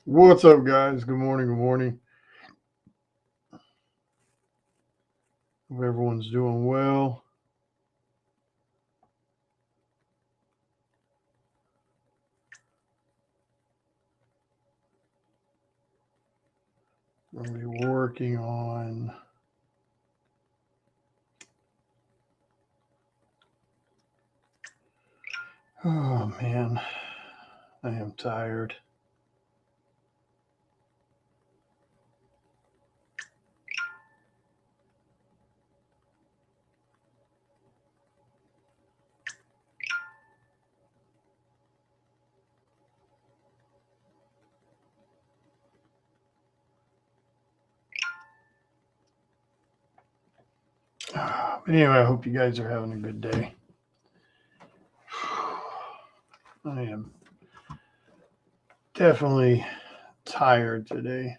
What's up, guys? Good morning. Good morning. Hope everyone's doing well. I'm going to be working on. Oh, man. I am tired. But anyway, I hope you guys are having a good day. I am definitely tired today.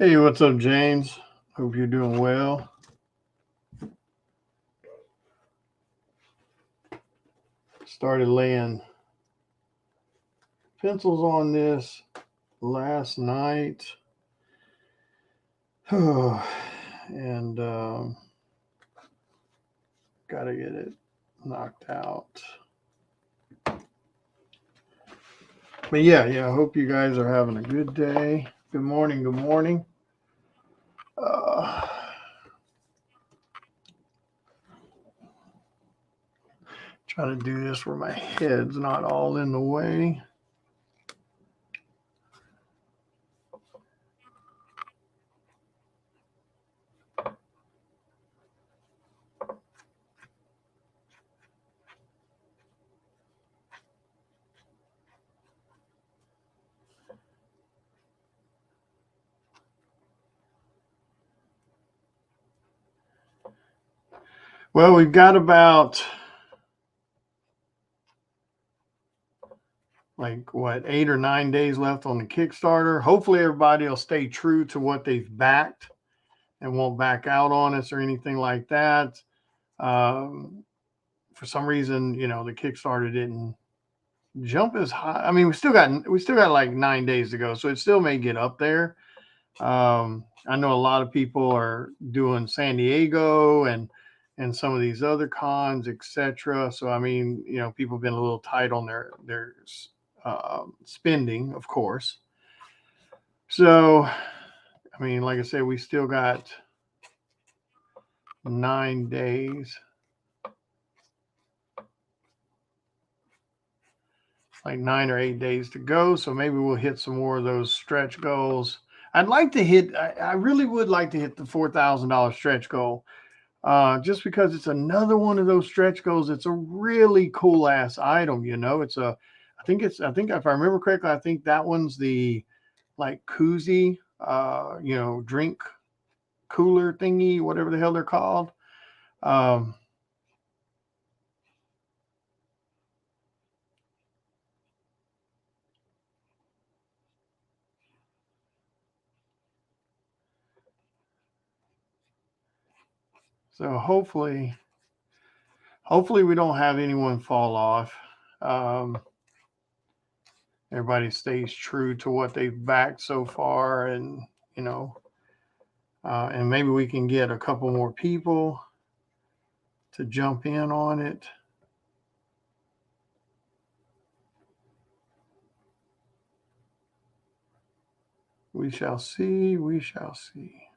Hey, what's up, James? Hope you're doing well. Started laying pencils on this last night. And got to get it knocked out. But yeah, I hope you guys are having a good day. Good morning. Good morning. Uh, try to do this where my head's not all in the way. Well, we've got about like what 8 or 9 days left on the Kickstarter. Hopefully, everybody will stay true to what they've backed and won't back out on us or anything like that. For some reason, the Kickstarter didn't jump as high. I mean, we still got like 9 days to go, so it still may get up there. I know a lot of people are doing San Diego and some of these other cons, etc. So I mean, people have been a little tight on their spending, of course. So I mean, like I said, we still got 9 days, like 9 or 8 days to go. So maybe we'll hit some more of those stretch goals. I'd like to hit. I really would like to hit the $4,000 stretch goal. Just because it's another one of those stretch goals. It's a really cool ass item. I think if I remember correctly, I think that one's the like koozie, drink cooler thingy, whatever the hell they're called. Um, so hopefully we don't have anyone fall off. Um, Everybody stays true to what they've backed so far, and and maybe we can get a couple more people to jump in on it. We shall see. We shall see.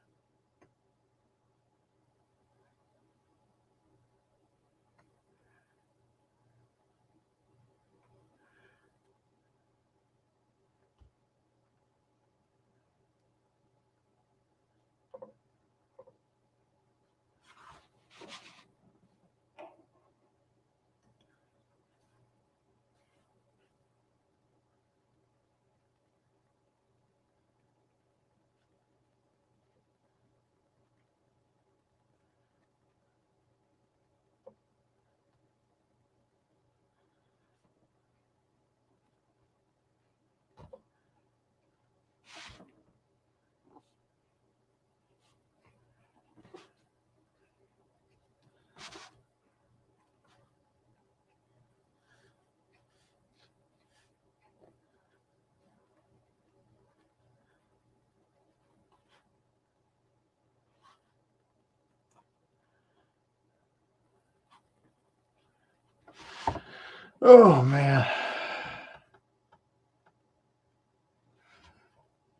Oh man.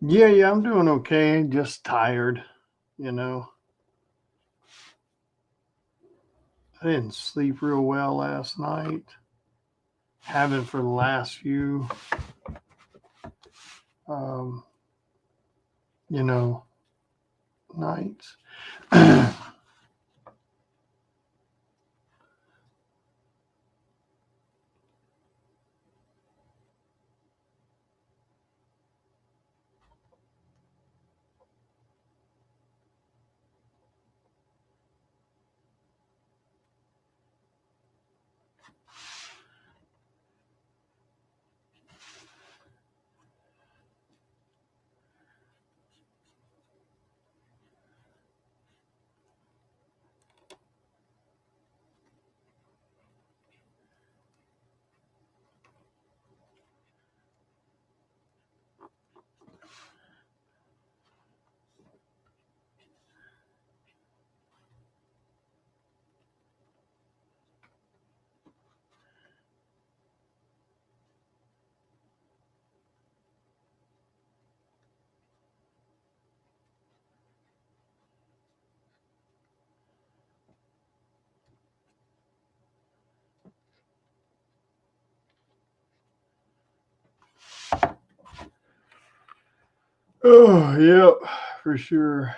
Yeah, I'm doing okay. Just tired, you know. I didn't sleep real well last night. Haven't for the last few, um, you know, nights. Oh, yep, for sure.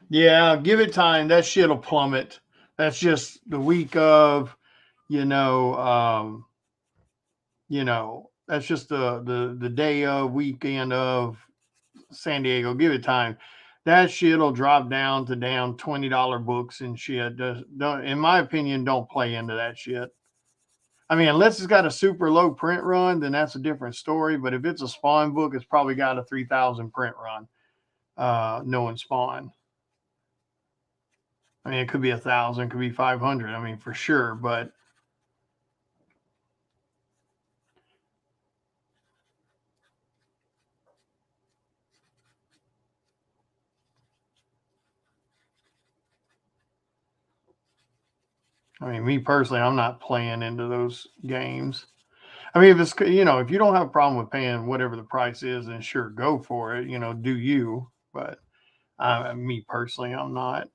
Yeah, give it time. That shit'll plummet. That's just the week of, you know, that's just the day of weekend of San Diego. Give it time. That shit'll drop down to down $20 books and shit. Don't, in my opinion, don't play into that shit. I mean, unless it's got a super low print run, then that's a different story. But if it's a Spawn book, it's probably got a 3,000 print run, knowing Spawn. I mean, it could be 1,000, could be 500. I mean, for sure. But I mean, me personally, I'm not playing into those games. I mean, if it's, if you don't have a problem with paying whatever the price is, then sure, go for it. Do you? But me personally, I'm not.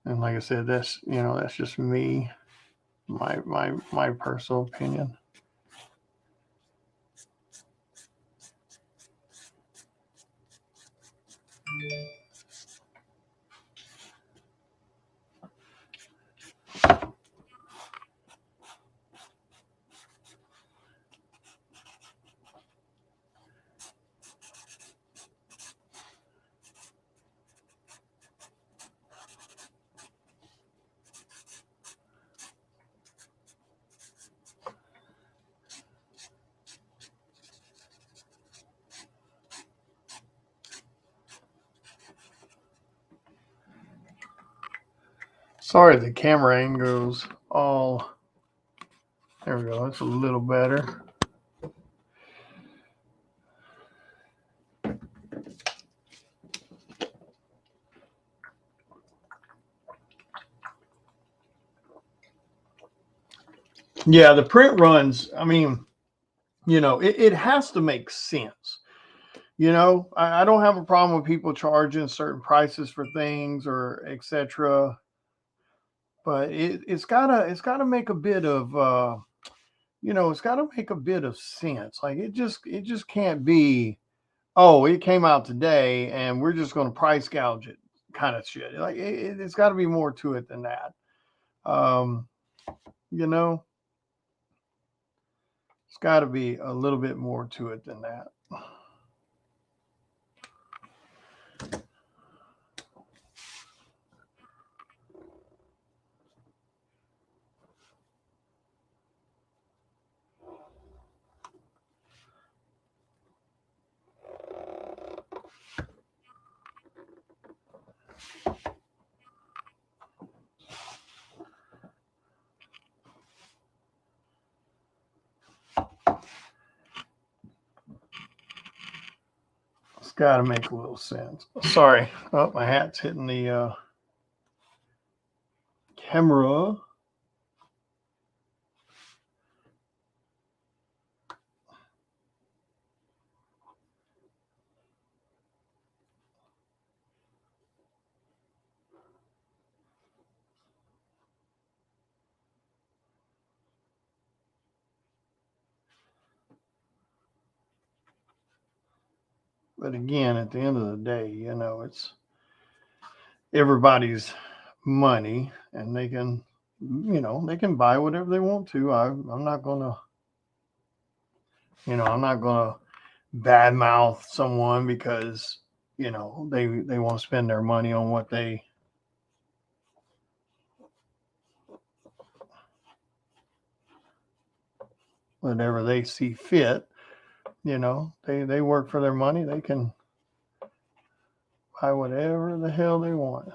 And like I said, that's just me, my personal opinion. Sorry, the camera angles all. There we go. That's a little better. Yeah, the print runs. I mean, it has to make sense. I don't have a problem with people charging certain prices for things or etc. But it's gotta make a bit of it's gotta make a bit of sense. Like it just can't be, oh, it came out today and we're just gonna price gouge it kind of shit. Like it's gotta be more to it than that. Um, you know, it's gotta be a little bit more to it than that. got to make a little sense. Sorry. Oh, my hat's hitting the camera. But again, at the end of the day, you know, it's everybody's money and they can, you know, they can buy whatever they want to. I'm not going to, you know, I'm not going to badmouth someone because, you know, they want to spend their money on whatever they see fit. You know, they work for their money. They can buy whatever the hell they want.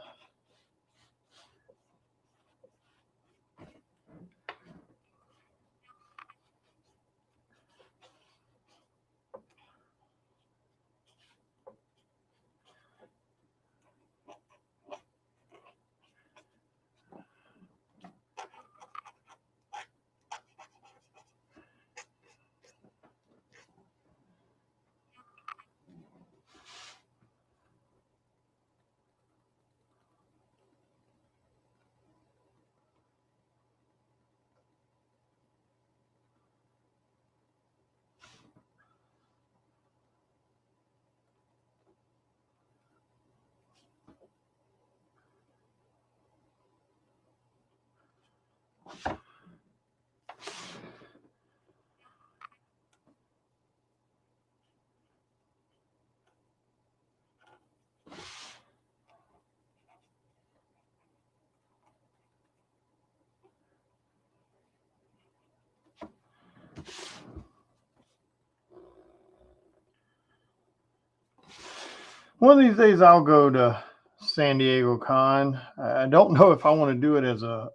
One of these days I'll go to San Diego Con. I don't know if I want to do it as a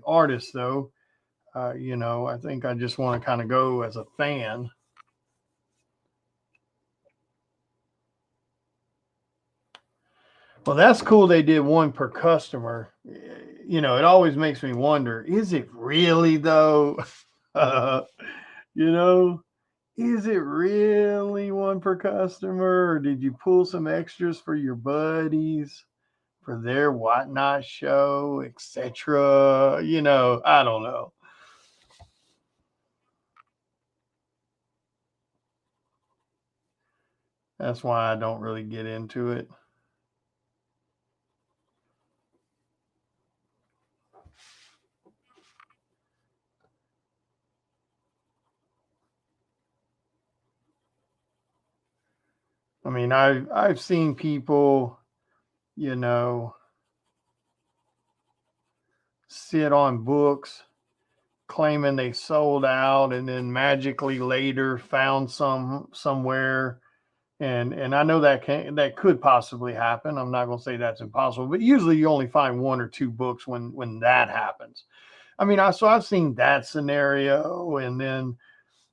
artist though. You know, I think I just want to kind of go as a fan. Well, that's cool. They did one per customer. You know, it always makes me wonder: is it really though? You know, is it really one per customer, or did you pull some extras for your buddies for their whatnot show, etc.? You know, I don't know. That's why I don't really get into it. I mean, I've seen people, you know, sit on books claiming they sold out and then magically later found somewhere, and I know that could possibly happen. I'm not going to say that's impossible, but usually you only find one or two books when that happens. I mean, I've seen that scenario, and then,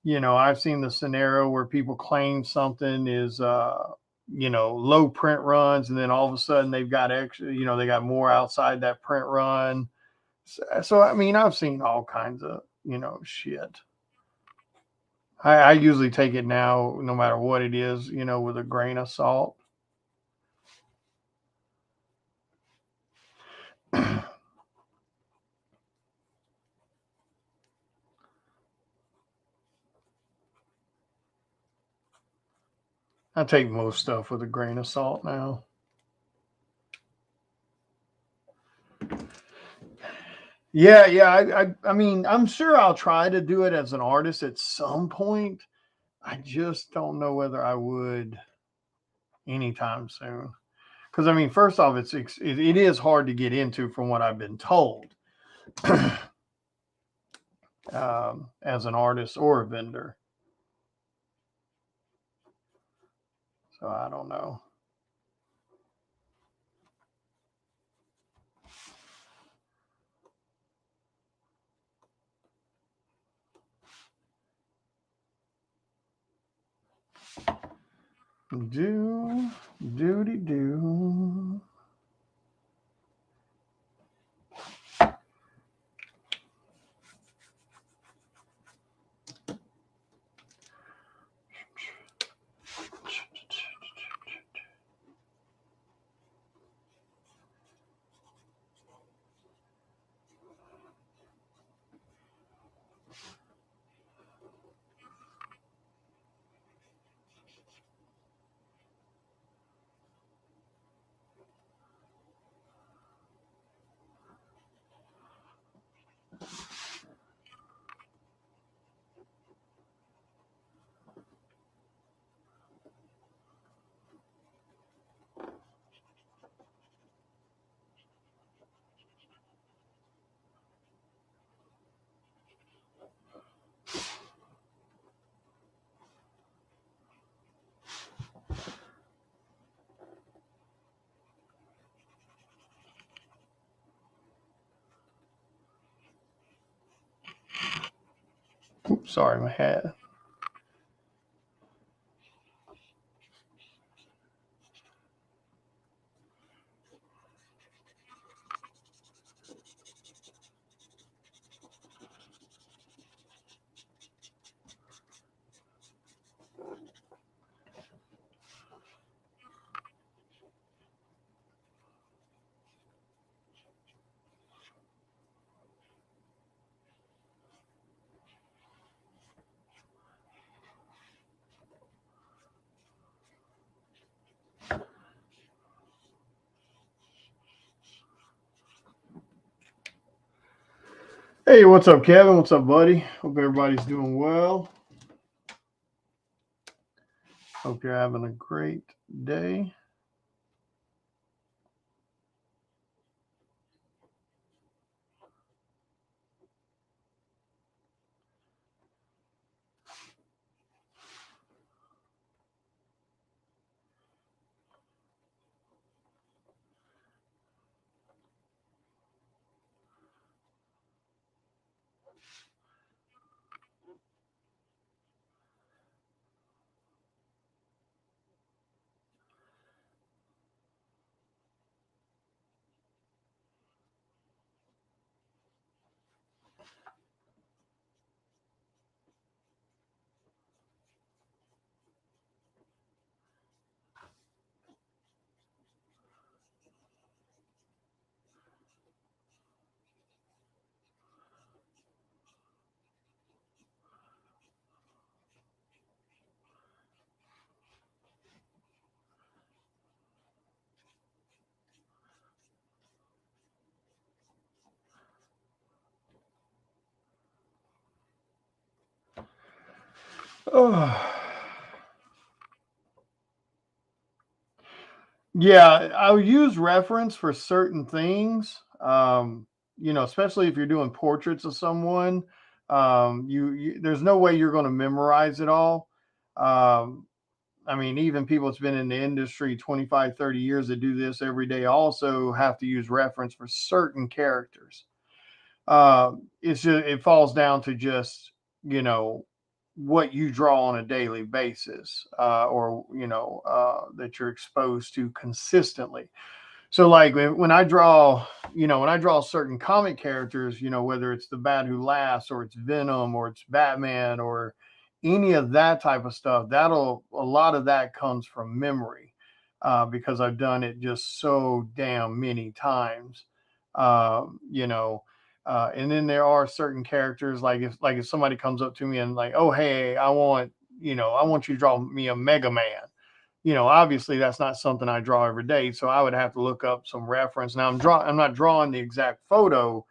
you know, I've seen the scenario where people claim something is you know, low print runs, and then all of a sudden they've got extra, you know, they got more outside that print run. So I mean, I've seen all kinds of, you know, shit. I usually take it now, no matter what it is, you know, with a grain of salt. I take most stuff with a grain of salt now. Yeah, yeah. I mean, I'm sure I'll try to do it as an artist at some point. I just don't know whether I would anytime soon. Because I mean, first off, it is hard to get into, from what I've been told, as an artist or a vendor. So I don't know. Do. Oops, sorry, my hat. Hey, what's up, Kevin? What's up, buddy? Hope everybody's doing well. Hope you're having a great day. Oh. Yeah, I'll use reference for certain things. Especially if you're doing portraits of someone, there's no way you're going to memorize it all. Um, I mean, even people that's been in the industry 25, 30 years that do this every day also have to use reference for certain characters. It falls down to just, you know, what you draw on a daily basis, or that you're exposed to consistently. So like when I draw, when I draw certain comic characters, whether it's the Bat Who Laughs or it's Venom or it's Batman or any of that type of stuff, a lot of that comes from memory, because I've done it just so damn many times. Um, you know, and then there are certain characters, like if somebody comes up to me and like, oh hey, I want you to draw me a Mega Man. Obviously that's not something I draw every day, so I would have to look up some reference. Now I'm not drawing the exact photo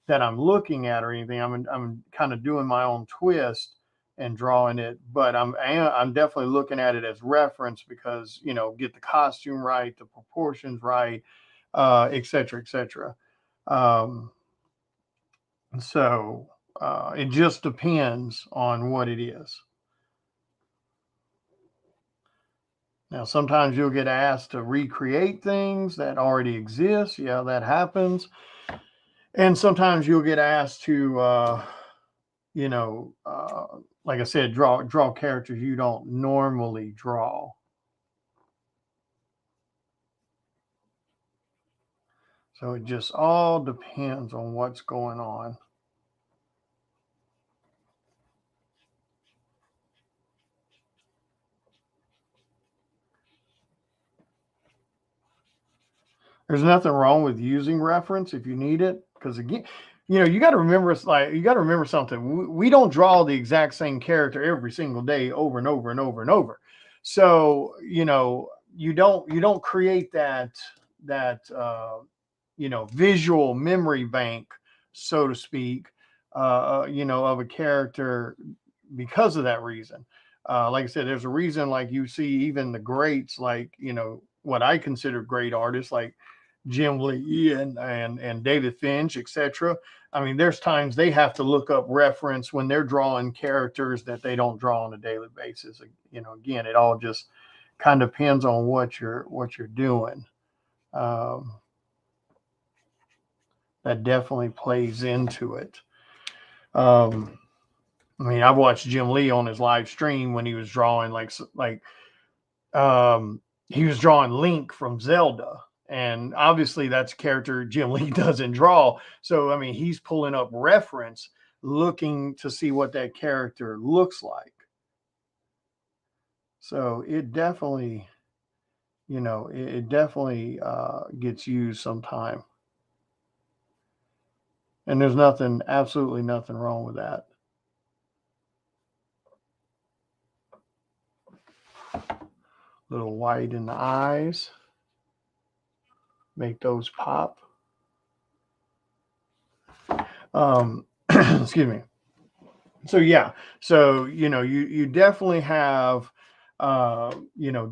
that I'm looking at or anything. I'm kind of doing my own twist and drawing it, but I'm definitely looking at it as reference because get the costume right, the proportions right, et cetera, et cetera. Um, so it just depends on what it is. Now, sometimes you'll get asked to recreate things that already exist. Yeah, that happens. And sometimes you'll get asked to, you know, uh, like I said, draw characters you don't normally draw. So it just all depends on what's going on. There's nothing wrong with using reference if you need it, because again, you got to remember, it's like you got to remember something. We don't draw the exact same character every single day over and over and over and over. So you don't create that visual memory bank, so to speak, of a character because of that reason. Like I said, there's a reason. Like you see, even the greats, like what I consider great artists, like Jim Lee and David Finch, etc. I mean, there's times they have to look up reference when they're drawing characters that they don't draw on a daily basis. Again, it all just kind of depends on what you're doing. Um, that definitely plays into it. Um, I mean, I've watched Jim Lee on his live stream when he was drawing um, he was drawing Link from Zelda, and obviously that's a character Jim Lee doesn't draw. So I mean, he's pulling up reference, looking to see what that character looks like. So it definitely gets used sometime, and there's absolutely nothing wrong with that. Little white in the eyes, make those pop. Excuse me. So yeah, so you definitely have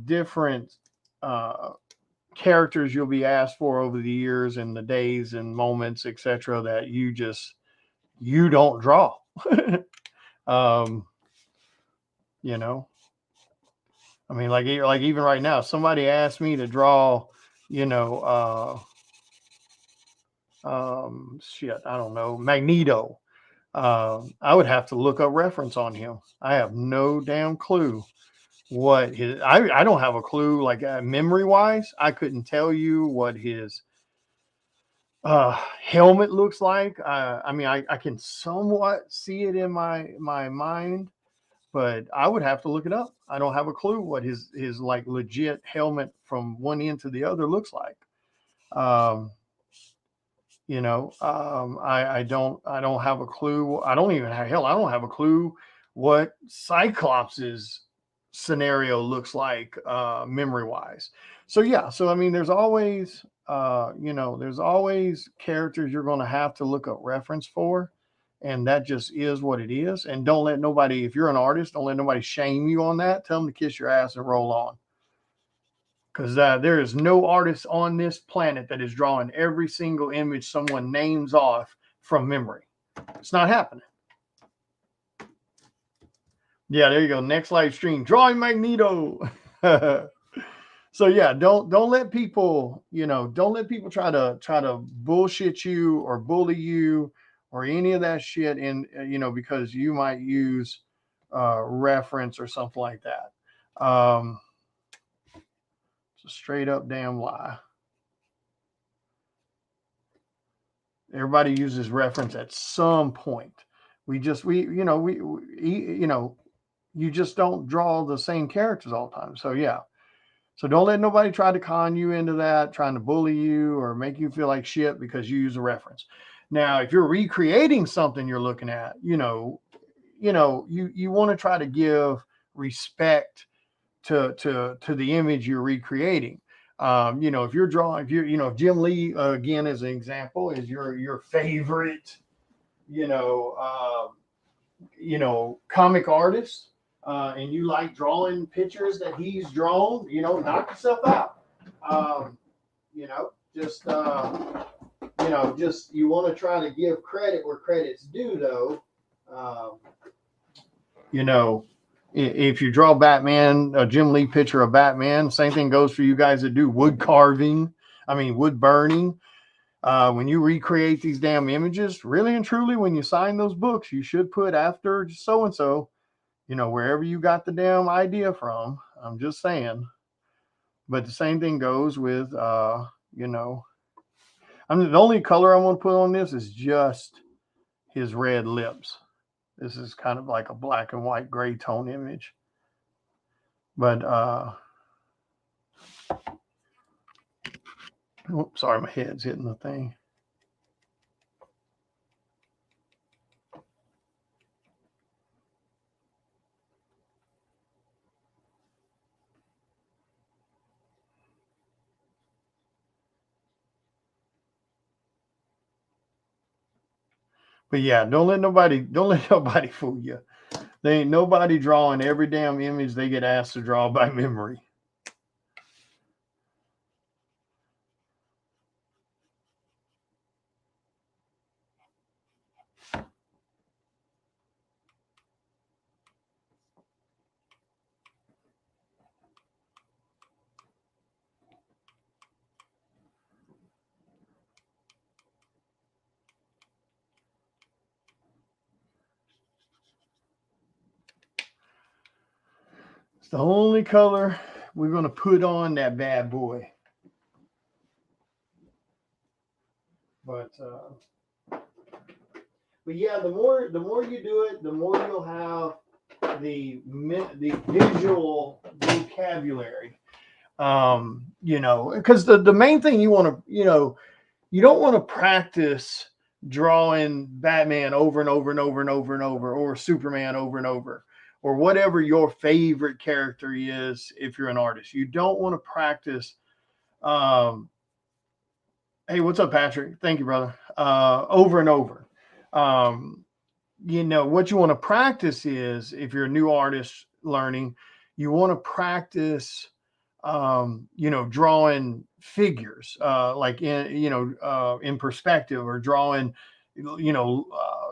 different uh characters you'll be asked for over the years and the days and moments, etc., that you don't draw. um you know I mean, like even right now, somebody asked me to draw, you know shit, I don't know, Magneto. I would have to look up reference on him. I have no damn clue what his. I don't have a clue. Like memory wise, I couldn't tell you what his helmet looks like. I mean, I can somewhat see it in my mind, but I would have to look it up. I don't have a clue what his like legit helmet from one end to the other looks like. Um, I don't have a clue. I don't even have hell. I don't have a clue what Cyclops's scenario looks like memory wise. So yeah, so I mean, there's always characters you're going to have to look up reference for, and that just is what it is. And don't let nobody, if you're an artist, don't let nobody shame you on that. Tell them to kiss your ass and roll on, because there is no artist on this planet that is drawing every single image someone names off from memory. It's not happening. Yeah, there you go. Next live stream, drawing Magneto. So yeah, don't let people, don't let people try to bullshit you or bully you or any of that shit in, because you might use reference or something like that. It's a straight up damn lie. Everybody uses reference at some point. We just we you know we you know you just don't draw the same characters all the time. So yeah. So don't let nobody try to con you into that, trying to bully you or make you feel like shit because you use a reference. Now, if you're recreating something you're looking at, you want to try to give respect to the image you're recreating. If you're drawing, if Jim Lee again as an example is your favorite, you know, uh, comic artist, and you like drawing pictures that he's drawn, knock yourself out. Um, just just you want to try to give credit where credit's due, though. Um, you know, if you draw Batman, a Jim Lee picture of Batman, same thing goes for you guys that do wood carving. I mean, wood burning. When you recreate these damn images, really and truly, when you sign those books, you should put after so and so, wherever you got the damn idea from. I'm just saying. But the same thing goes with, The only color I'm going to put on this is just his red lips. This is kind of like a black and white gray tone image. But, oops, sorry, my head's hitting the thing. But yeah, don't let nobody fool you. There ain't nobody drawing every damn image they get asked to draw by memory. It's the only color we're going to put on that bad boy. But yeah, the more you do it, the more you'll have the visual vocabulary. Because the main thing you want to, you don't want to practice drawing Batman over and over and over and over and over, or Superman over and over, or whatever your favorite character is. If you're an artist, you don't want to practice. Hey, what's up, Patrick? Thank you, brother. Over and over. What you want to practice is, if you're a new artist learning, you want to practice, drawing figures, like in perspective, or drawing,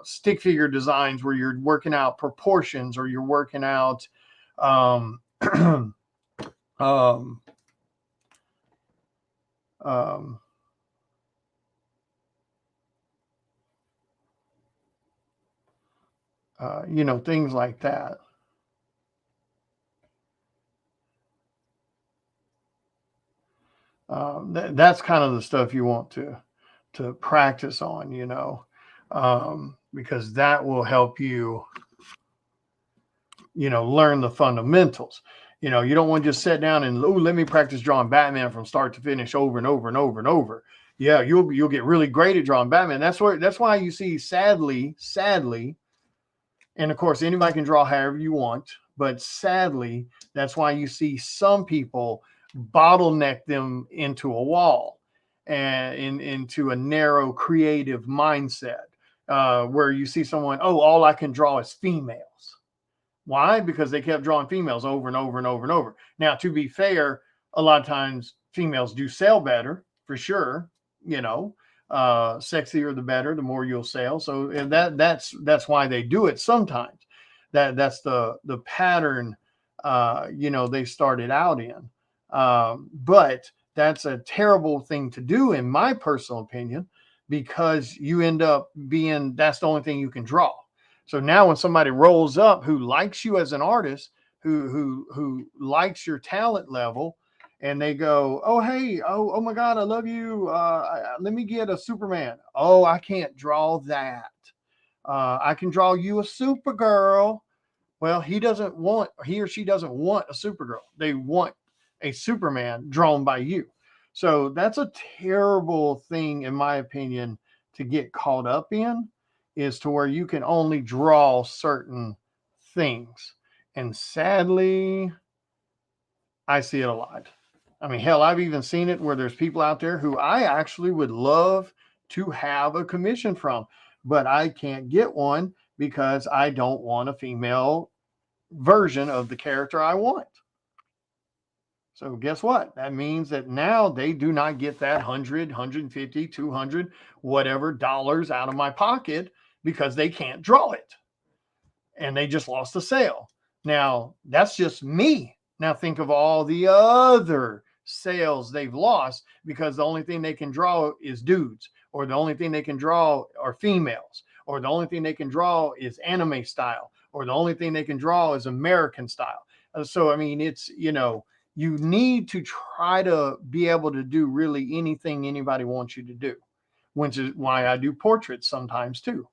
stick figure designs where you're working out proportions, or you're working out, um, um, um, things like that. That's kind of the stuff you want to practice on, because that will help you, learn the fundamentals. You don't want to just sit down and, let me practice drawing Batman from start to finish over and over and over and over. Yeah, you'll get really great at drawing Batman. That's why you see, sadly, and of course anybody can draw however you want, but sadly, that's why you see some people bottleneck them into a wall and into a narrow creative mindset, where you see someone, all I can draw is females. Why? Because they kept drawing females over and over and over and over. Now, to be fair, a lot of times females do sell better, for sure. Sexier the better, the more you'll sell. So, and that's why they do it sometimes. That's the pattern, they started out in. But that's a terrible thing to do, in my personal opinion, because you end up being, that's the only thing you can draw. So now when somebody rolls up who likes you as an artist, who likes your talent level, and they go, oh, hey, oh my God, I love you. Let me get a Superman. Oh, I can't draw that. I can draw you a Supergirl. Well, he or she doesn't want a Supergirl. They want a Superman drawn by you. So that's a terrible thing, in my opinion, to get caught up in, is to where you can only draw certain things. And sadly, I see it a lot. I mean, hell, I've even seen it where there's people out there who I actually would love to have a commission from, but I can't get one because I don't want a female version of the character I want. So guess what? That means that now they do not get that 100, 150, 200, whatever dollars out of my pocket, because they can't draw it. And they just lost the sale. Now, that's just me. Now think of all the other sales they've lost because the only thing they can draw is dudes, or the only thing they can draw are females, or the only thing they can draw is anime style, or the only thing they can draw is American style. So, I mean, it's, you need to try to be able to do really anything anybody wants you to do. which is why I do portraits sometimes too.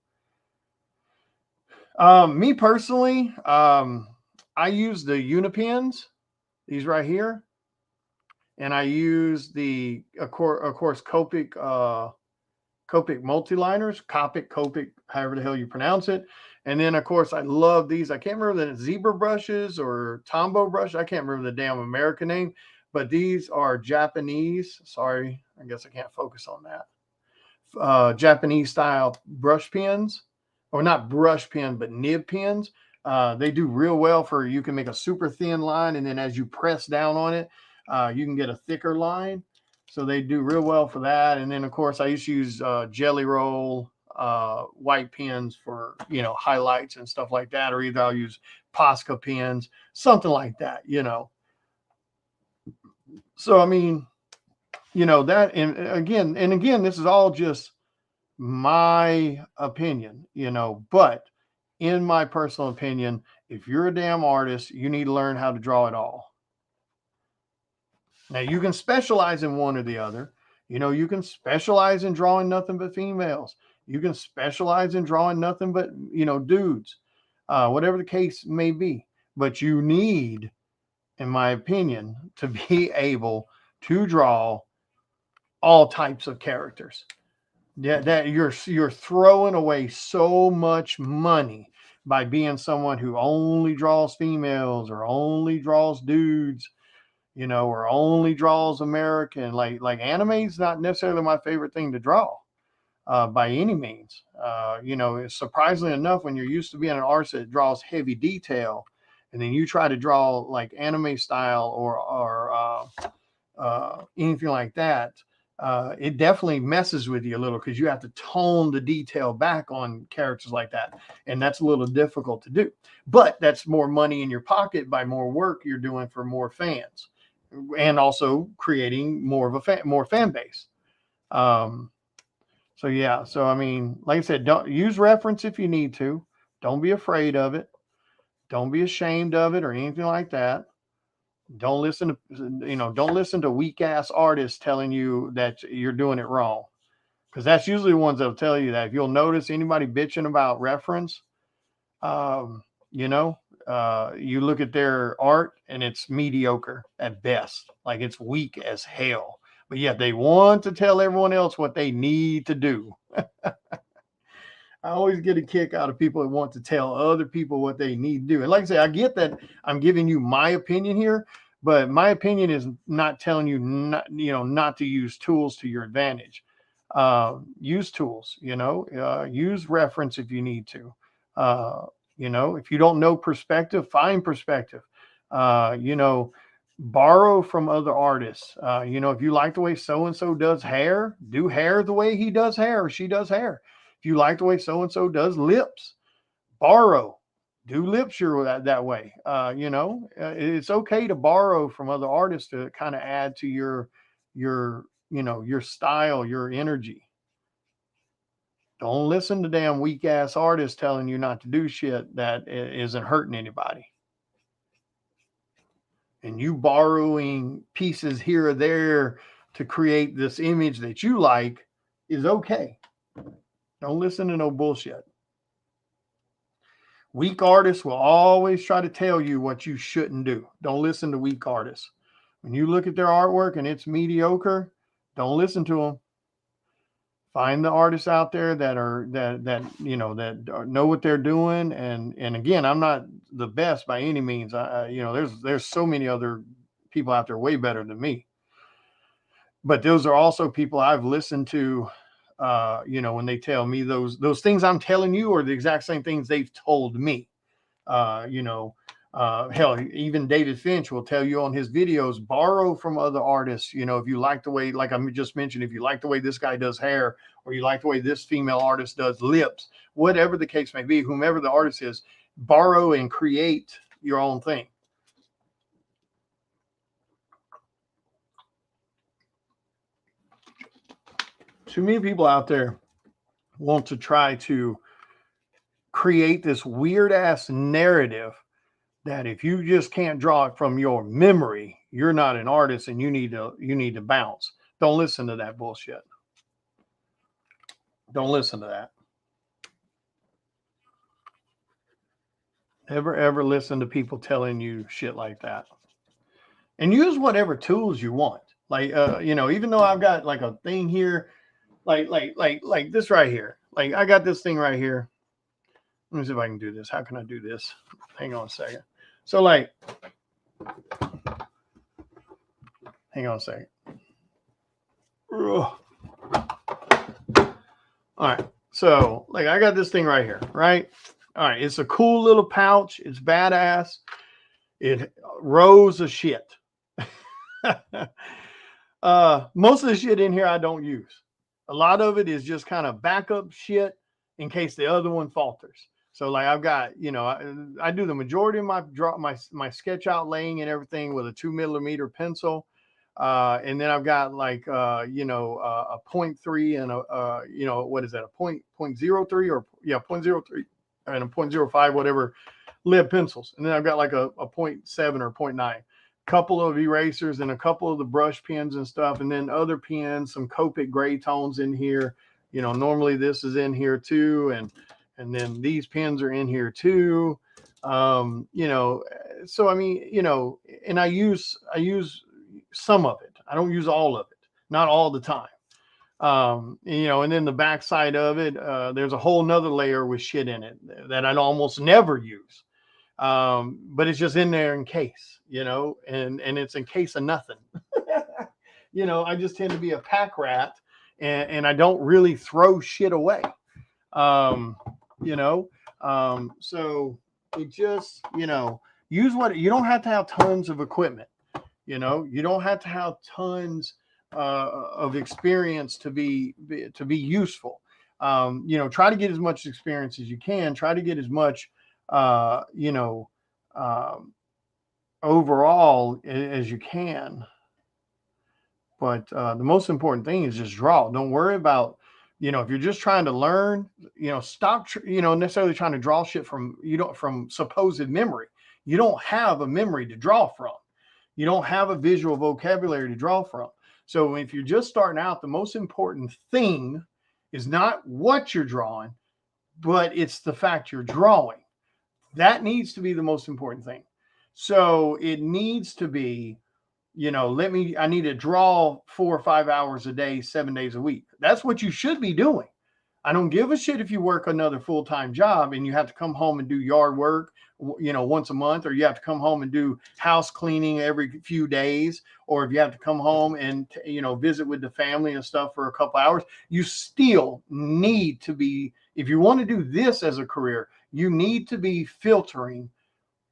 Me personally, I use the Unipens, these right here, and I use the, of course, Copic, Copic multiliners, Copic, however the hell you pronounce it. And then, of course, I love these. I can't remember the zebra brushes or Tombow brush. I can't remember the damn American name, but these are Japanese. Sorry, I guess I can't focus on that. Japanese style brush pens, or not brush pen, but nib pens. They do real well for, you can make a super thin line, and then as you press down on it, you can get a thicker line. So they do real well for that. And then, of course, I used to use Jelly Roll white pens for, you know, highlights and stuff like that. Or either I'll use Posca pens, something like that, you know. So, I mean, you know, that, and again, this is all just my opinion, you know, but in my personal opinion, if you're a damn artist, you need to learn how to draw it all. Now, you can specialize in one or the other. You know, you can specialize in drawing nothing but females. You can specialize in drawing nothing but, you know, dudes, whatever the case may be. But you need, in my opinion, to be able to draw all types of characters. Yeah, that you're throwing away so much money by being someone who only draws females or only draws dudes, you know, or only draws American. Like anime is not necessarily my favorite thing to draw by any means. You know, surprisingly enough, when you're used to being an artist that draws heavy detail, and then you try to draw like anime style or anything like that, it definitely messes with you a little because you have to tone the detail back on characters like that. And that's a little difficult to do. But that's more money in your pocket by more work you're doing for more fans, and also creating more of a more fan base. So yeah, so I mean, like I said, don't use reference if you need to. Don't be afraid of it. Don't be ashamed of it or anything like that. Don't listen to, you know, don't listen to weak ass artists telling you that you're doing it wrong, because that's usually the ones that'll tell you that. If you'll notice anybody bitching about reference, you know, you look at their art and it's mediocre at best, like it's weak as hell. But yet they want to tell everyone else what they need to do. I always get a kick out of people that want to tell other people what they need to do. And like I say, I get that I'm giving you my opinion here, but my opinion is not telling you not, you know, not to use tools to your advantage. Use tools, you know, use reference if you need to. You know, if you don't know perspective, find perspective. You know, borrow from other artists. You know, if you like the way so and so does hair, do hair the way he does hair or she does hair. If you like the way so and so does lips, borrow, do lips that way. You know, it's okay to borrow from other artists to kind of add to your you know, your style, your energy. Don't listen to damn weak ass artists telling you not to do shit that isn't hurting anybody. And you borrowing pieces here or there to create this image that you like is okay. Don't listen to no bullshit. Weak artists will always try to tell you what you shouldn't do. Don't listen to weak artists. When you look at their artwork and it's mediocre, don't listen to them. Find the artists out there that you know, that know what they're doing. And again, I'm not the best by any means. You know, there's so many other people out there way better than me. But those are also people I've listened to. You know, when they tell me those things I'm telling you are the exact same things they've told me. You know, hell, even David Finch will tell you on his videos, borrow from other artists. You know, if you like the way, like I just mentioned, if you like the way this guy does hair, or you like the way this female artist does lips, whatever the case may be, whomever the artist is, borrow and create your own thing. Too many people out there want to try to create this weird ass narrative that if you just can't draw it from your memory, you're not an artist and you need to bounce. Don't listen to that bullshit. Don't listen to that. Never ever listen to people telling you shit like that. And use whatever tools you want. Like even though I've got like a thing here, like this right here. Like I got this thing right here. Let me see if I can do this. How can I do this? Hang on a second. So like, hang on a second. Ugh. All right. So like I got this thing right here, right? All right. It's a cool little pouch. It's badass. It rows of shit. Most of the shit in here I don't use. A lot of it is just kind of backup shit in case the other one falters. So like I've got, I do the majority of my sketch outlaying and everything with a 2mm pencil. And then I've got like, a 0.3 and what is that? A 0.03 or 0.03 and a 0.05, whatever lead pencils. And then I've got like a 0.7 or 0.9, couple of erasers and a couple of the brush pens and stuff. And then other pens, some Copic gray tones in here. Normally this is in here too. And then these pens are in here too. So I mean, and I use some of it. I don't use all of it, not all the time. And then the back side of it, there's a whole nother layer with shit in it that I'd almost never use. But it's just in there in case, and it's in case of nothing. I just tend to be a pack rat and I don't really throw shit away. So it just, use what you don't have to have tons of equipment. You don't have to have tons of experience to be useful. Try to get as much experience as you can. Try to get as much, overall as you can. But the most important thing is just draw. Don't worry about, if you're just trying to learn, stop, necessarily trying to draw shit from supposed memory. You don't have a memory to draw from. You don't have a visual vocabulary to draw from. So if you're just starting out, the most important thing is not what you're drawing, but it's the fact you're drawing. That needs to be the most important thing. So it needs to be, I need to draw 4 or 5 hours a day, 7 days a week. That's what you should be doing. I don't give a shit if you work another full-time job and you have to come home and do yard work, once a month, or you have to come home and do house cleaning every few days, or if you have to come home and, visit with the family and stuff for a couple hours. You still need to be, if you want to do this as a career, you need to be filtering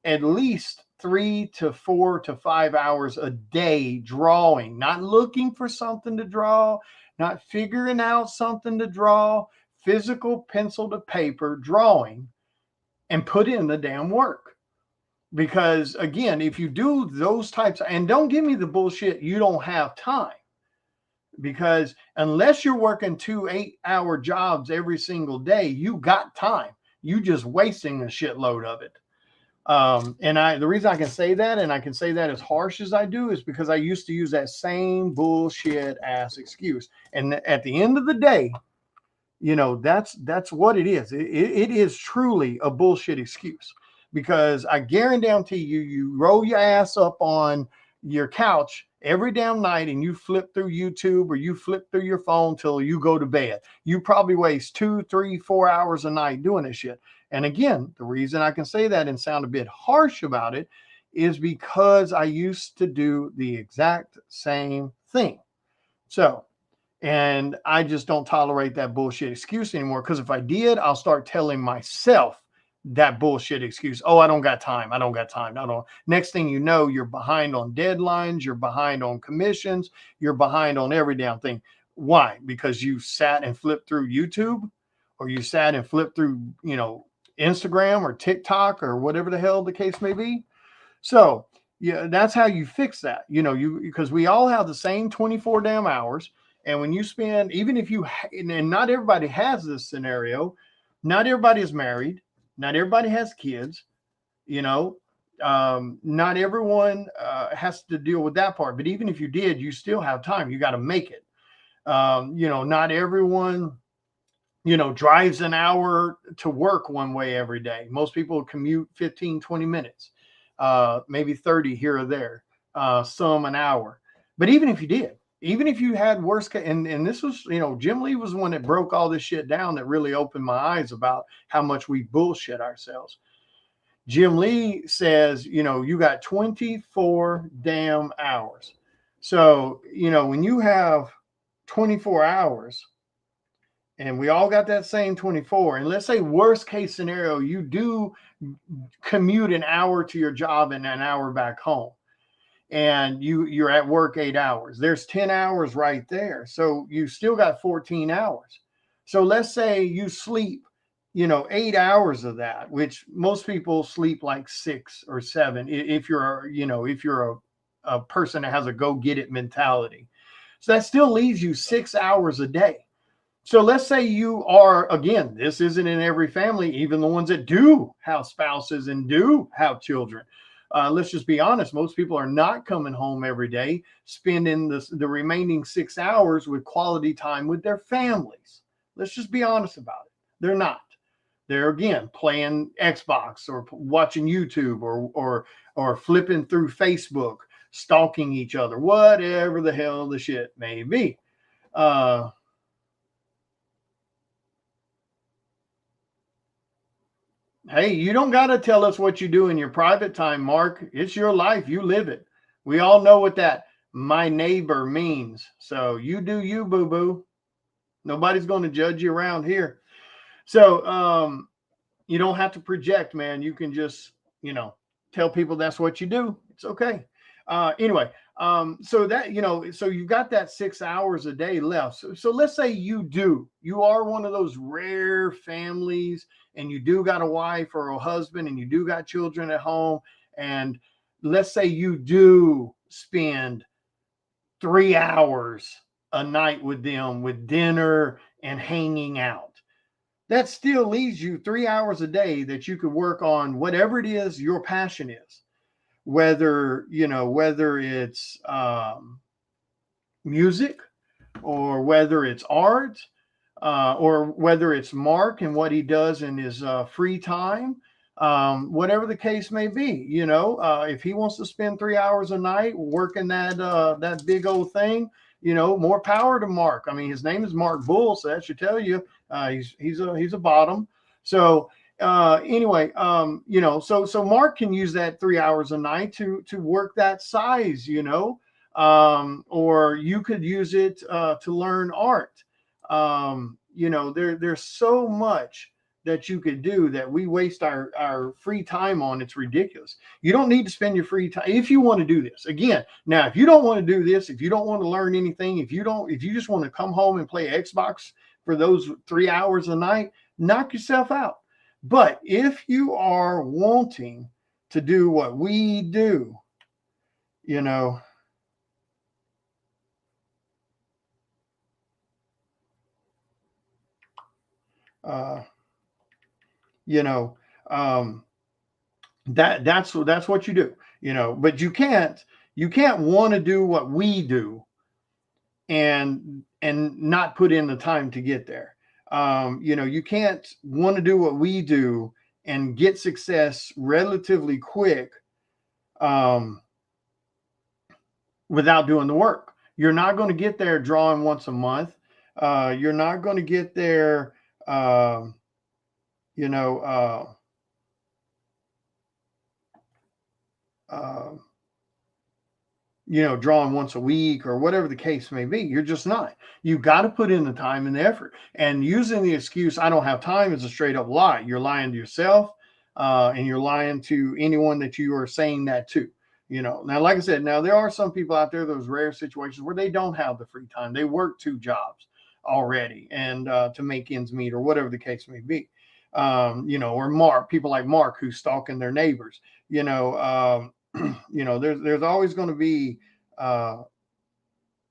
at least 3 to 4 to 5 hours a day drawing, not looking for something to draw, not figuring out something to draw, physical pencil to paper drawing, and put in the damn work. Because again, if you do those types, and don't give me the bullshit, you don't have time. Because unless you're working 2 8-hour jobs every single day, you got time. You just wasting a shitload of it. The reason I can say that, and I can say that as harsh as I do, is because I used to use that same bullshit ass excuse. And at the end of the day, that's what it is. It is truly a bullshit excuse, because I guarantee you roll your ass up on your couch every damn night and you flip through YouTube or you flip through your phone till you go to bed. You probably waste 2, 3, 4 hours a night doing this shit. And again, the reason I can say that and sound a bit harsh about it is because I used to do the exact same thing. So, and I just don't tolerate that bullshit excuse anymore, because if I did, I'll start telling myself that bullshit excuse. Oh, I don't got time. I don't got time. I don't. Next thing you know, you're behind on deadlines. You're behind on commissions. You're behind on every damn thing. Why? Because you sat and flipped through YouTube, or you sat and flipped through, Instagram or TikTok or whatever the hell the case may be. So yeah, that's how you fix that. Because we all have the same 24 damn hours. And when you spend, even if you, and not everybody has this scenario, not everybody is married, not everybody has kids, not everyone has to deal with that part. But even if you did, you still have time. You got to make it. Not everyone drives an hour to work one way every day. Most people commute 15, 20 minutes, maybe 30 here or there, some an hour. But even if you did, even if you had worst case, and this was, Jim Lee was the one that broke all this shit down, that really opened my eyes about how much we bullshit ourselves. Jim Lee says, you got 24 damn hours. So, when you have 24 hours, and we all got that same 24, and let's say worst case scenario, you do commute an hour to your job and an hour back home, and you're at work 8 hours, there's 10 hours right there. So you still got 14 hours. So let's say you sleep 8 hours of that, which most people sleep like 6 or 7 if you're a person that has a go get it mentality. So that still leaves you 6 hours a day. So let's say you are, again, this isn't in every family, even the ones that do have spouses and do have children. Let's just be honest. Most people are not coming home every day, spending the remaining 6 hours with quality time with their families. Let's just be honest about it. They're not. They're, again, playing Xbox or watching YouTube or flipping through Facebook, stalking each other, whatever the hell the shit may be. Hey, you don't got to tell us what you do in your private time, Mark. It's your life. You live it. We all know what that my neighbor means. So you do you, boo boo. Nobody's going to judge you around here. So you don't have to project, man. You can just, tell people that's what you do. It's okay. Anyway, so that, so you've got that 6 hours a day left. So let's say you are one of those rare families, and you do got a wife or a husband, and you do got children at home. And let's say you do spend 3 hours a night with them, with dinner and hanging out. That still leaves you 3 hours a day that you could work on whatever it is your passion is, whether it's music, or whether it's art, or whether it's Mark and what he does in his free time, whatever the case may be. If he wants to spend 3 hours a night working that big old thing, more power to Mark. I mean, his name is Mark Bull, so that should tell you he's a bottom. So anyway, so Mark can use that 3 hours a night to work that size, or you could use it to learn art. There's so much that you could do that we waste our free time on. It's ridiculous. You don't need to spend your free time if you want to do this. Again, now, if you don't want to do this, if you don't want to learn anything, if you just want to come home and play Xbox for those 3 hours a night, knock yourself out. But if you are wanting to do what we do, uh, that's what you do, but you can't want to do what we do and not put in the time to get there. You can't want to do what we do and get success relatively quick without doing the work. You're not going to get there drawing once a month. You're not going to get there uh, you know drawing once a week or whatever the case may be. You're just not. You got to put in the time and the effort. And using the excuse, I don't have time, is a straight up lie. You're lying to yourself, and you're lying to anyone that you are saying that to. Now, like I said, now there are some people out there, those rare situations where they don't have the free time. They work 2 jobs already and to make ends meet, or whatever the case may be. Or people like Mark, who's stalking their neighbors. There's always going to be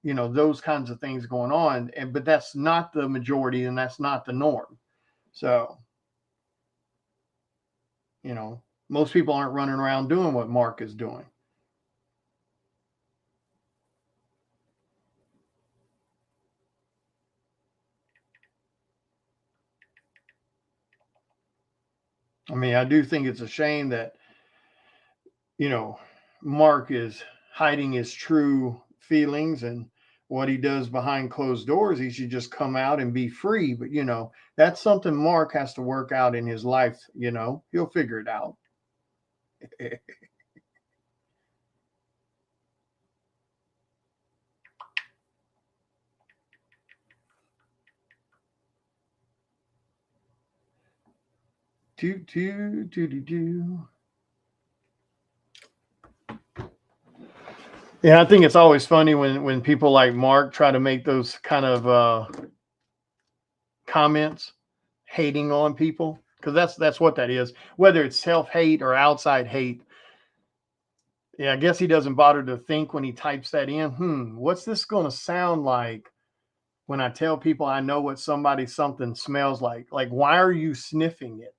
those kinds of things going on, but that's not the majority, and that's not the norm. So most people aren't running around doing what Mark is doing. I mean, I do think it's a shame that, you know, Mark is hiding his true feelings and what he does behind closed doors. He should just come out and be free. But, you know, that's something Mark has to work out in his life. You know, he'll figure it out. do, do, do, do, do. Yeah, I think it's always funny when people like Mark try to make those kind of comments, hating on people, because that's what that is. Whether it's self hate or outside hate. Yeah, I guess he doesn't bother to think when he types that in. What's this going to sound like when I tell people I know what something smells like? Like, why are you sniffing it?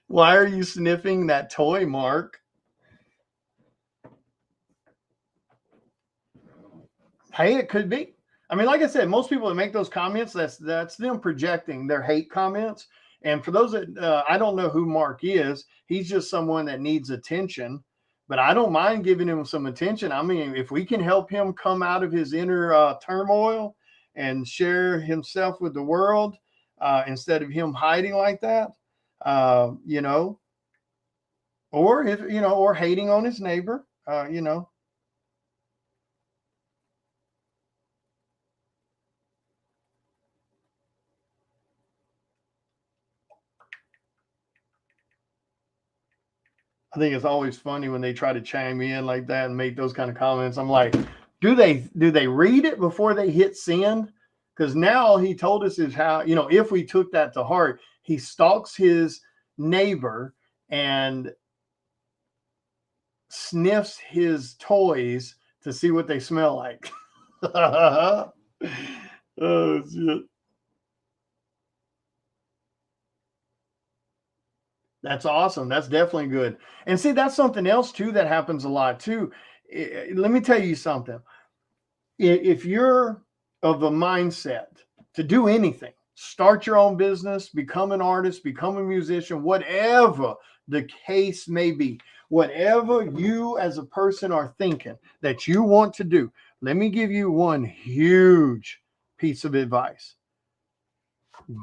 Why are you sniffing that toy, Mark? Hey, it could be. I mean, like I said, most people that make those comments, that's them projecting their hate comments. And for those that I don't know who Mark is, he's just someone that needs attention. But I don't mind giving him some attention. I mean, if we can help him come out of his inner turmoil and share himself with the world instead of him hiding like that, you know, or if you know, or hating on his neighbor, you know. I think it's always funny when they try to chime in like that and make those kind of comments. I'm like, do they read it before they hit send? Because now all he told us is how, you know, if we took that to heart, he stalks his neighbor and sniffs his toys to see what they smell like. Oh shit. That's awesome. That's definitely good. And see, that's something else too that happens a lot too. Let me tell you something. If you're of the mindset to do anything, start your own business, become an artist, become a musician, whatever the case may be, whatever you as a person are thinking that you want to do, let me give you one huge piece of advice.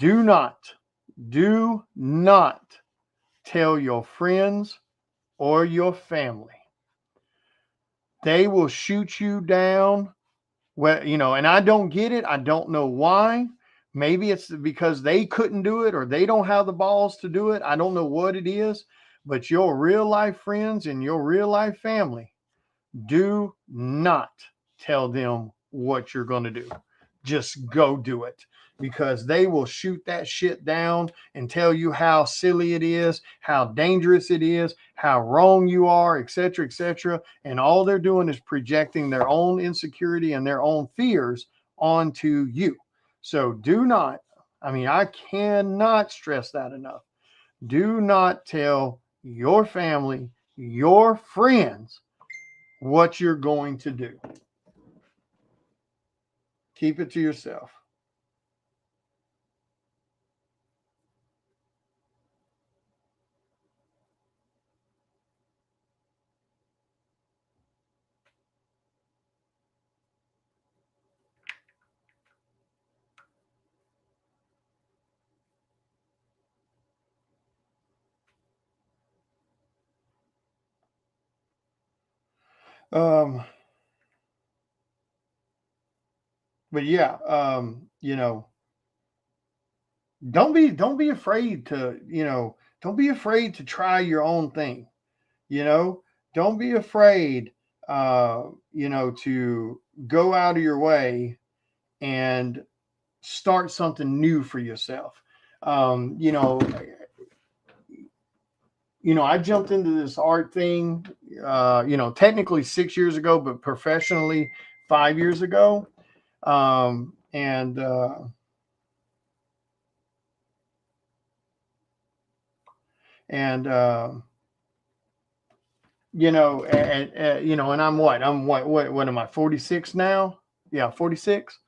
Do not, do not tell your friends or your family. They will shoot you down. Well, you know, and I don't get it. I don't know why. Maybe it's because they couldn't do it or they don't have the balls to do it. I don't know what it is, but your real life friends and your real life family, do not tell them what you're going to do. Just go do it, because they will shoot that shit down and tell you how silly it is, how dangerous it is, how wrong you are, etc., etc. And all they're doing is projecting their own insecurity and their own fears onto you. So do not, I mean, I cannot stress that enough. Do not tell your family, your friends, what you're going to do. Keep it to yourself. Um, but yeah, you know, don't be afraid to, you know, don't be afraid to try your own thing. You know, don't be afraid, you know, to go out of your way and start something new for yourself. Um, you know, I jumped into this art thing, you know, technically 6 years ago, but professionally 5 years ago. And and you know, you know, and I'm what am I 46 now? Yeah, 46.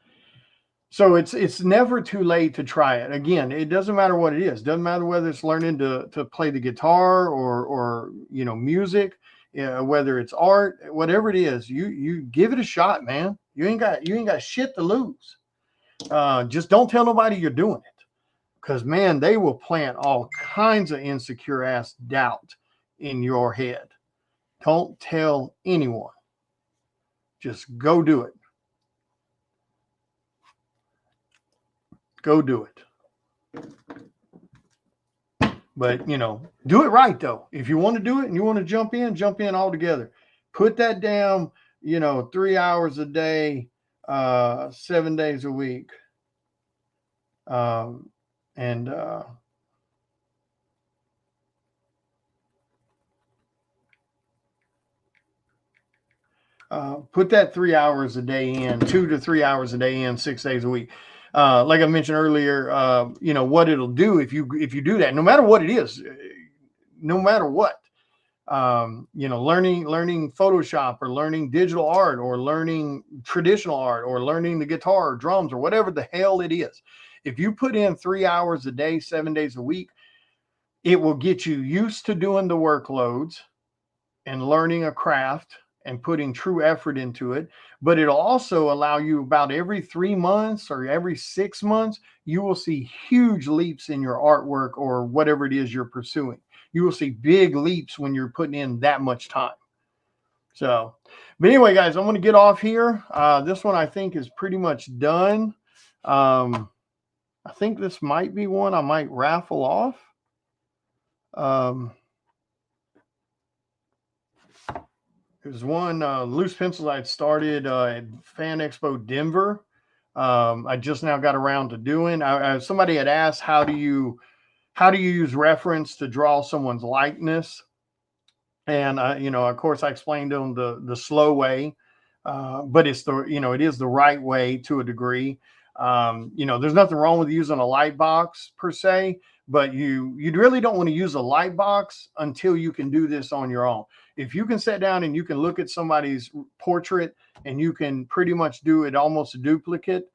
So it's never too late to try it. Again, it doesn't matter what it is. Doesn't matter whether it's learning to play the guitar or music, whether it's art, whatever it is. You give it a shot, man. You ain't got shit to lose. Just don't tell nobody you're doing it, because man, they will plant all kinds of insecure ass doubt in your head. Don't tell anyone. Just go do it. Go do it. But do it right though. If you want to do it and you want to jump in all together. Put that down, 3 hours a day, 7 days a week. And put that 3 hours a day in, 2 to 3 hours a day in, 6 days a week. Like I mentioned earlier, what it'll do if you do that, no matter what it is, no matter what, learning Photoshop or learning digital art or learning traditional art or learning the guitar or drums or whatever the hell it is. If you put in 3 hours a day, 7 days a week, it will get you used to doing the workloads and learning a craft and putting true effort into it. But it'll also allow you, about every 3 months or every 6 months, you will see huge leaps in your artwork or whatever it is you're pursuing. You will see big leaps when you're putting in that much time. So, but anyway, guys, I'm going to get off here. This one I think is pretty much done. I think this might be one I might raffle off. There's one loose pencils I'd started at Fan Expo Denver. I just now got around to doing. Somebody had asked, how do you use reference to draw someone's likeness? And of course, I explained to them the slow way, but it's it is the right way to a degree. There's nothing wrong with using a light box per se, but you really don't want to use a light box until you can do this on your own. If you can sit down and you can look at somebody's portrait and you can pretty much do it almost a duplicate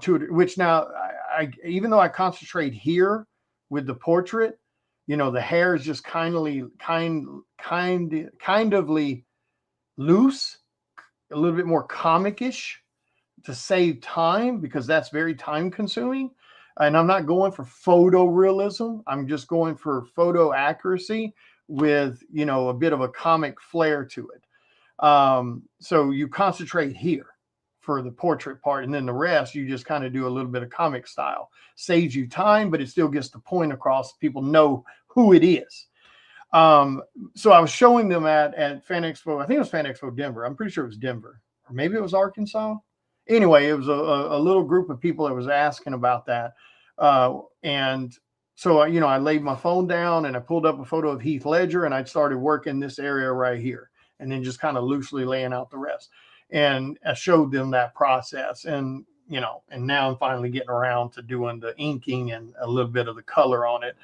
to it, which now I even though I concentrate here with the portrait, the hair is just kindly loose, a little bit more comic-ish to save time, because that's very time consuming. And I'm not going for photorealism. I'm just going for photo accuracy with, a bit of a comic flair to it. So you concentrate here for the portrait part, and then the rest, you just kind of do a little bit of comic style. Saves you time, but it still gets the point across. People know who it is. So I was showing them at Fan Expo. I think it was Fan Expo Denver. I'm pretty sure it was Denver, or maybe it was Arkansas. Anyway, it was a little group of people that was asking about that. And so, I laid my phone down and I pulled up a photo of Heath Ledger and I started working this area right here, and then just kind of loosely laying out the rest. And I showed them that process, and and now I'm finally getting around to doing the inking and a little bit of the color on it.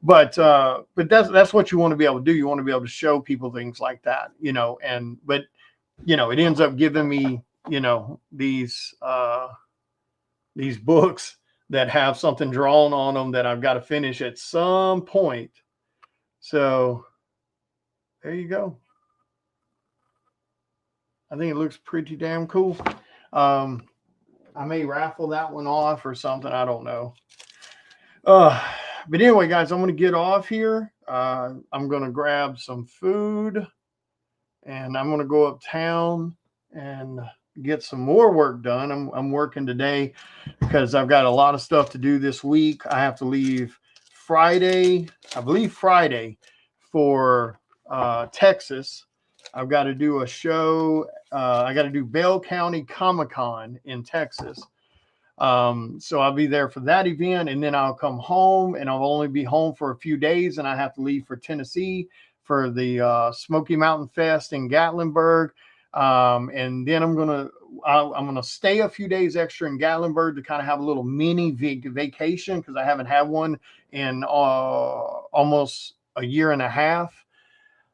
But that's what you want to be able to do. You want to be able to show people things like that, but it ends up giving me, these books that have something drawn on them that I've got to finish at some point. So there you go. I think it looks pretty damn cool. I may raffle that one off or something. I don't know. But anyway, guys, I'm going to get off here. I'm going to grab some food and I'm going to go uptown and get some more work done. I'm working today because I've got a lot of stuff to do this week. I have to leave Friday, I believe Friday, for Texas. I've got to do a show. I got to do Bell County Comic-Con in Texas. So I'll be there for that event, and then I'll come home, and I'll only be home for a few days, and I have to leave for Tennessee for the Smoky Mountain Fest in Gatlinburg. And then I'm gonna stay a few days extra in Gatlinburg to kind of have a little mini vacation, because I haven't had one in almost a year and a half.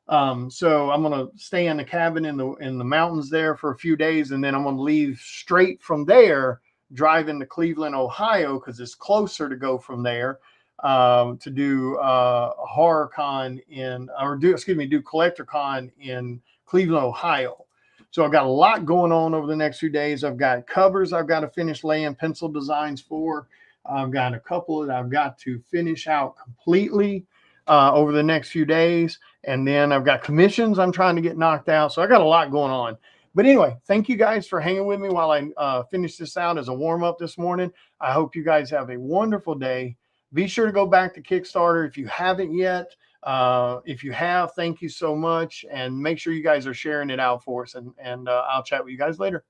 So I'm gonna stay in the cabin in the mountains there for a few days, and then I'm gonna leave straight from there driving to Cleveland, Ohio, because it's closer to go from there to do HorrorCon do CollectorCon in Cleveland, Ohio. So I've got a lot going on over the next few days. I've got covers I've got to finish laying pencil designs for. I've got a couple that I've got to finish out completely over the next few days. And then I've got commissions I'm trying to get knocked out. So I got a lot going on. But anyway, thank you guys for hanging with me while I finish this out as a warm-up this morning. I hope you guys have a wonderful day. Be sure to go back to Kickstarter if you haven't yet. If you have, thank you so much. And make sure you guys are sharing it out for us. And I'll chat with you guys later.